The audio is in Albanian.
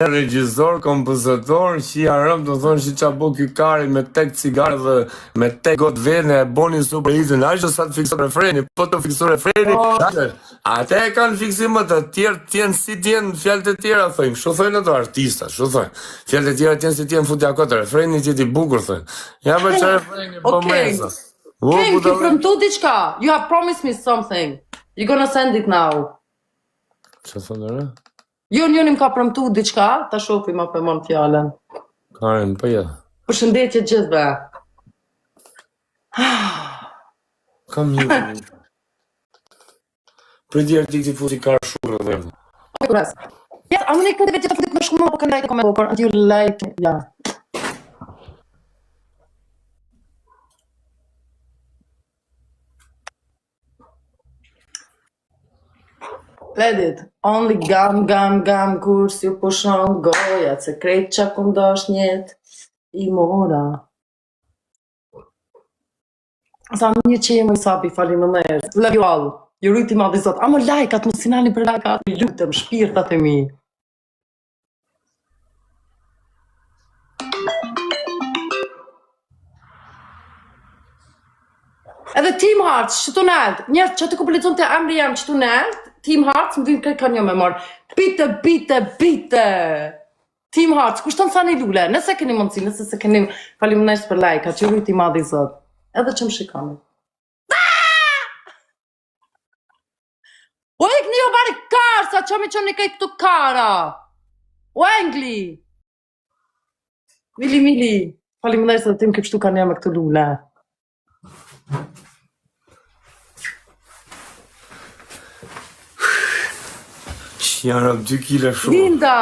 regjisor, kompozitor, që arëm të thonë që qa bo ky kari me tek cigare dhe me tek got vene e boni super hitën, a që sa të fikso refreni, po të fikso refreni, ate e kanë fiksimet të tjerë tjenë si tjenë fjallët e tjera, thëjmë, shu thëjnë ato artista, shu thëjnë, fjallët e tjera tjenë si tjenë futja kote, refreni tjeti bukur, thëjnë, ja për që refreni po mesa. Okay, you premtu diçka, you have promised me something, you're gonna send it now. Që thënë dhe? Jonim ka premtu diçka, ta shohim apo e mon fjalën. Karin, po ja. Përshëndetje gjithëve. Kam një. Për di artikti futi ka shurë dhe. Kures. Ja, a unë këtë vetë të futit më shumë po kanë like comment until like, ja. Let it. Only gam, kur si u pushon goja, se krejt qa kundosh njet, i mora. Sa një që jemi sabi, falim e mërë. Love you all. Ju rriti ma dhe zot. Amo lajkat, mu sinani për lajkat. I lutëm, shpirtat e mi. Edhe Team Hearts, që të nëllë. Njerë që të kuplicon të emri jam që të nëllë. Team Hearts, më dhinë kërë një me marë. Bite. Team Hearts, kushtë të nësani lule? Nëse keni mundësi, nëse se keni falim nëjës për lajka, që rriti ma dhe zot. Edhe që më shikoni. O e këni jo bari karsa, që me që një kaj këtu kara. O engli. Mili. Falim nëjës dhe tim këpështu ka një me këtu lule. Janë 2 kile shumë. Linda!